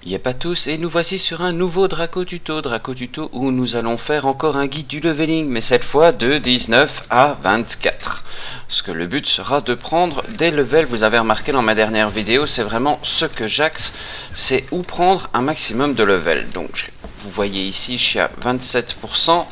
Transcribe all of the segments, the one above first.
Yep à tous, et nous voici sur un nouveau Draco Tuto où nous allons faire encore un guide du leveling, mais cette fois de 19 à 24. Parce que le but sera de prendre des levels, vous avez remarqué dans ma dernière vidéo, c'est vraiment ce que j'axe, c'est où prendre un maximum de levels. Donc vous voyez ici, je suis à 27%.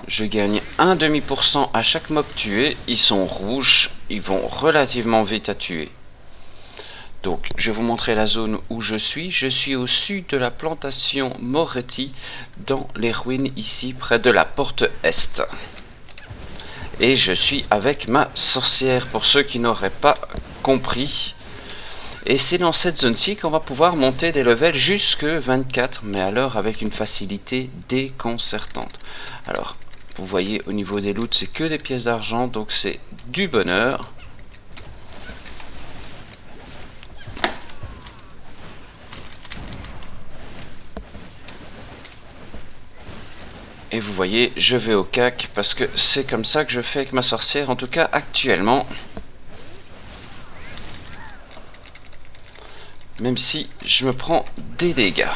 Je gagne un demi% à chaque mob tué, ils sont rouges, ils vont relativement vite à tuer. Donc, je vais vous montrer la zone où je suis. Je suis au sud de la plantation Moretti, dans les ruines ici, près de la porte Est. Et je suis avec ma sorcière, pour ceux qui n'auraient pas compris. Et c'est dans cette zone-ci qu'on va pouvoir monter des levels jusque 24, mais alors avec une facilité déconcertante. Alors, vous voyez au niveau des loots, c'est que des pièces d'argent, donc c'est du bonheur. Et vous voyez, je vais au cac parce que c'est comme ça que je fais avec ma sorcière, en tout cas actuellement. Même si je me prends des dégâts.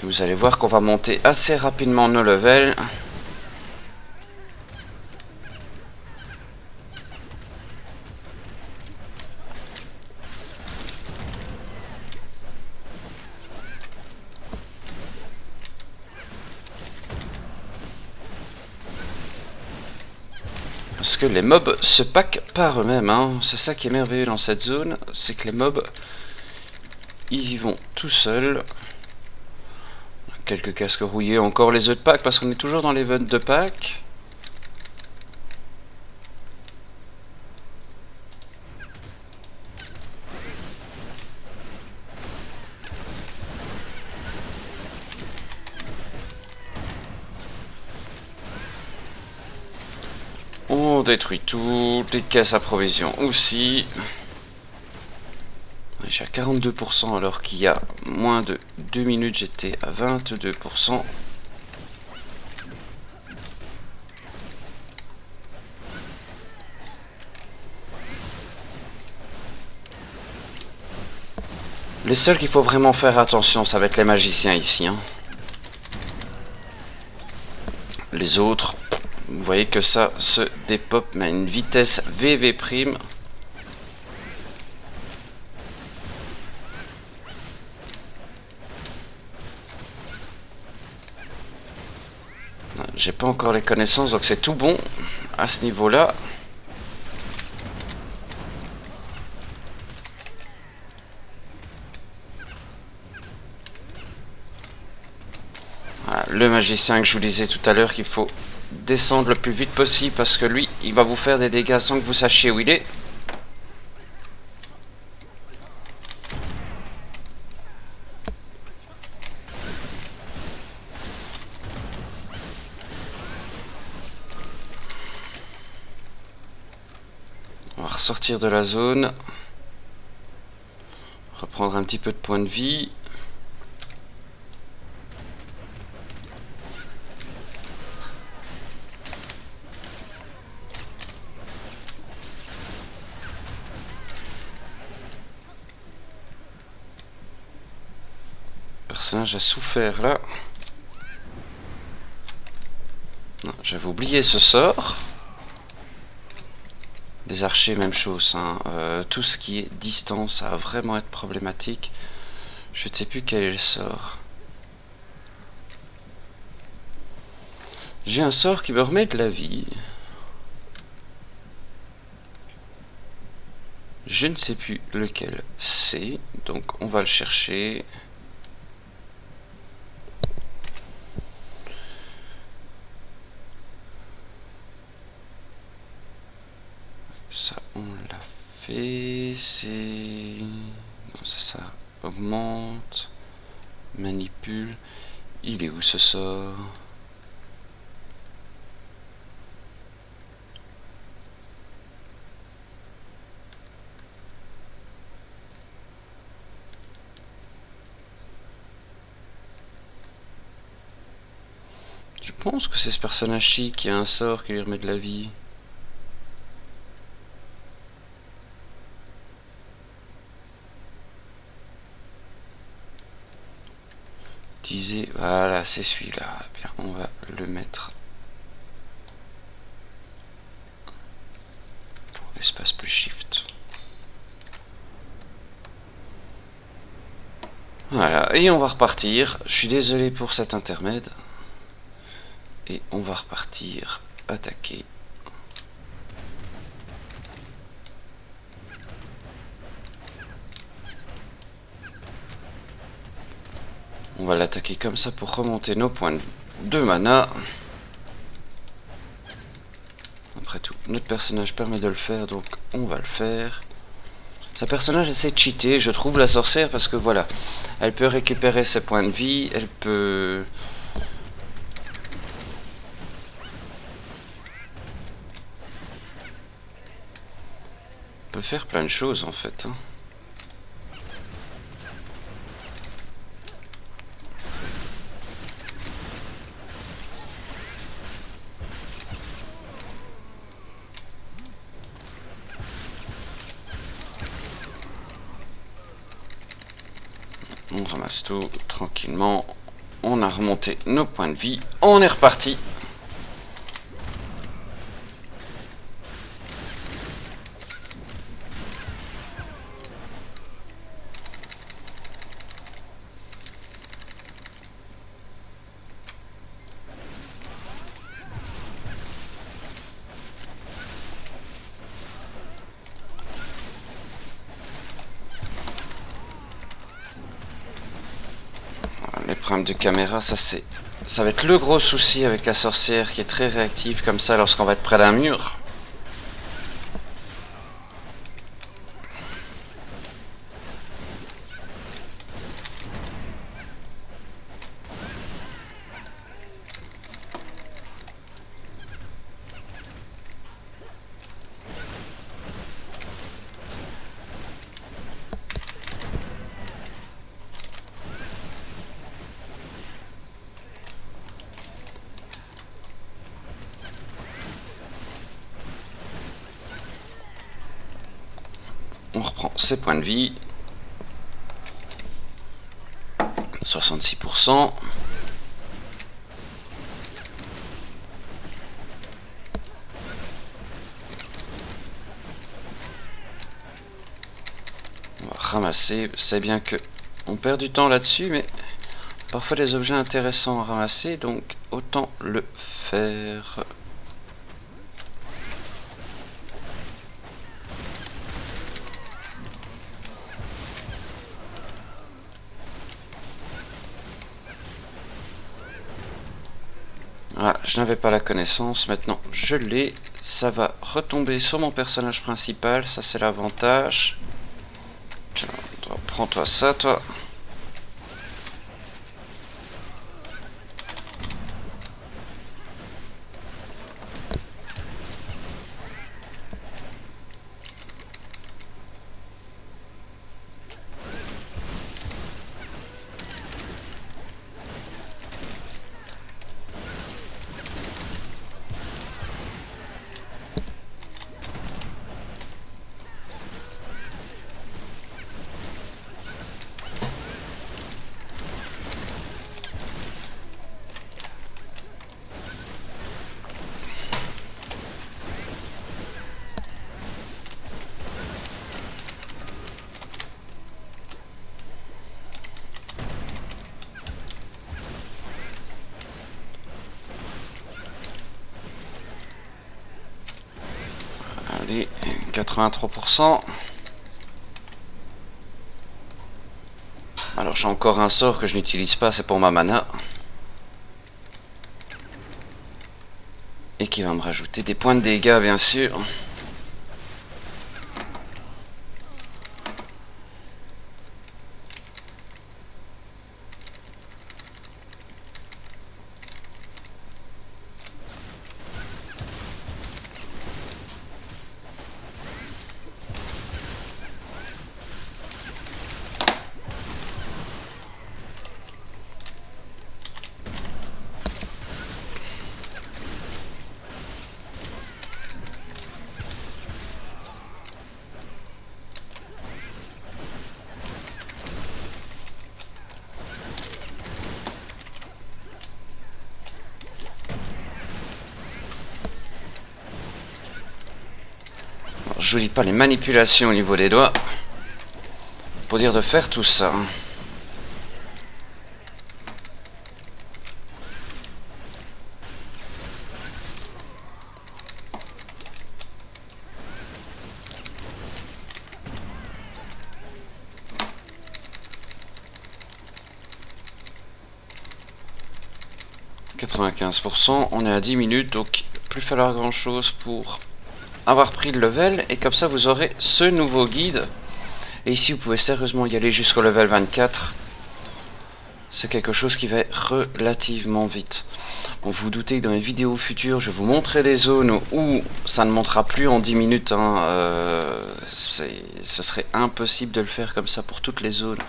Et vous allez voir qu'on va monter assez rapidement nos levels. Parce que les mobs se packent par eux-mêmes, hein. C'est ça qui est merveilleux dans cette zone, c'est que les mobs, ils y vont tout seuls. Quelques casques rouillés, encore les œufs de Pâques, parce qu'on est toujours dans l'event de Pâques. On détruit toutes les caisses à provisions aussi. J'ai à 42% alors qu'il y a moins de 2 minutes j'étais à 22%. Les seuls qu'il faut vraiment faire attention, ça va être les magiciens ici, hein. Les autres, vous voyez que ça se dépop mais à une vitesse VV'. J'ai pas encore les connaissances, donc c'est tout bon à ce niveau-là. Voilà, le magicien que je vous disais tout à l'heure qu'il faut descendre le plus vite possible parce que lui, il va vous faire des dégâts sans que vous sachiez où il est. On va ressortir de la zone. Reprendre un petit peu de points de vie. Le personnage a souffert là. J'avais oublié ce sort. Les archers, même chose, hein. Tout ce qui est distance, ça va vraiment être problématique. Je ne sais plus quel est le sort. J'ai un sort qui me remet de la vie. Je ne sais plus lequel c'est, donc on va le chercher. Ça, on l'a fait. C'est... Non, ça augmente. Manipule. Il est où ce sort? Je pense que c'est ce personnage-ci qui a un sort qui lui remet de la vie. disais, voilà, c'est celui-là. Bien, on va le mettre. Espace plus shift. Voilà, et on va repartir. Je suis désolé pour cet intermède. Et on va repartir attaquer. On va l'attaquer comme ça pour remonter nos points de mana. Après tout, notre personnage permet de le faire, donc on va le faire. Sa personnage essaie de cheater, je trouve, la sorcière, parce que voilà, elle peut récupérer ses points de vie, elle peut... faire plein de choses en fait. Hein. On ramasse tout tranquillement. On a remonté nos points de vie. On est reparti. Les problèmes de caméra, ça va être le gros souci avec la sorcière qui est très réactive comme ça lorsqu'on va être près d'un mur. On reprend ses points de vie. 66%. On va ramasser. C'est bien que on perd du temps là-dessus, mais parfois des objets intéressants à ramasser, donc autant le faire. Voilà, je n'avais pas la connaissance, maintenant je l'ai. Ça va retomber sur mon personnage principal, ça c'est l'avantage. Prends-toi ça, toi. Allez, 83%. Alors j'ai encore un sort que je n'utilise pas, c'est pour ma mana. Et qui va me rajouter des points de dégâts, bien sûr. je vous dis pas les manipulations au niveau des doigts pour dire de faire tout ça. 95%, on est à 10 minutes, donc plus falloir grand chose pour avoir pris le level, et comme ça vous aurez ce nouveau guide. Et ici vous pouvez sérieusement y aller jusqu'au level 24. C'est quelque chose qui va relativement vite. Bon, vous vous doutez que dans les vidéos futures, je vais vous montrer des zones où ça ne montera plus en 10 minutes. Ce serait impossible de le faire comme ça pour toutes les zones.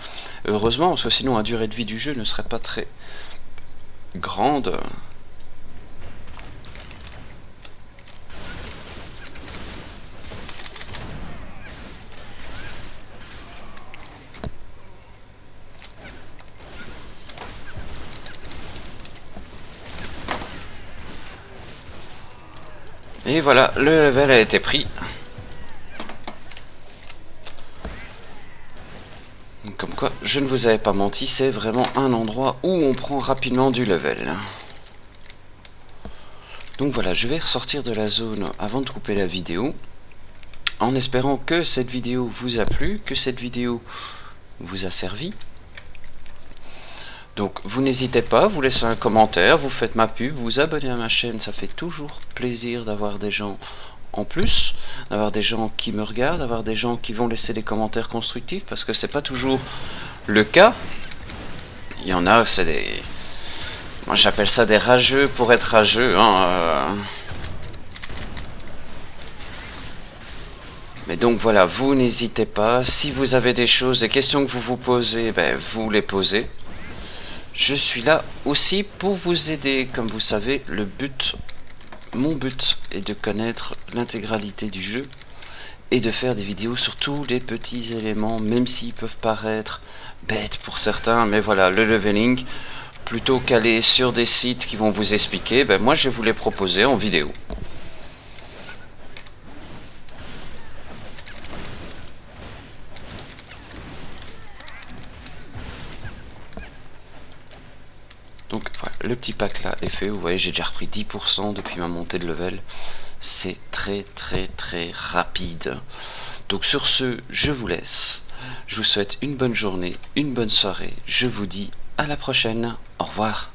Heureusement, parce que sinon la durée de vie du jeu ne serait pas très grande. Et voilà, le level a été pris. Comme quoi, je ne vous avais pas menti, c'est vraiment un endroit où on prend rapidement du level. Donc voilà, je vais ressortir de la zone avant de couper la vidéo, en espérant que cette vidéo vous a plu, que cette vidéo vous a servi. Donc vous n'hésitez pas, vous laissez un commentaire, vous faites ma pub, vous abonnez à ma chaîne, ça fait toujours plaisir d'avoir des gens en plus, d'avoir des gens qui me regardent, d'avoir des gens qui vont laisser des commentaires constructifs, parce que c'est pas toujours le cas. Il y en a, c'est des... Moi j'appelle ça des rageux pour être rageux, Mais donc voilà, vous n'hésitez pas, si vous avez des choses, des questions que vous vous posez, ben, vous les posez. Je suis là aussi pour vous aider. Comme vous savez, mon but est de connaître l'intégralité du jeu et de faire des vidéos sur tous les petits éléments, même s'ils peuvent paraître bêtes pour certains. Mais voilà, le leveling, plutôt qu'aller sur des sites qui vont vous expliquer, ben moi je vais vous les proposer en vidéo. Donc voilà, le petit pack là est fait, vous voyez j'ai déjà repris 10% depuis ma montée de level, c'est très rapide. Donc sur ce, je vous laisse, je vous souhaite une bonne journée, une bonne soirée, je vous dis à la prochaine, au revoir.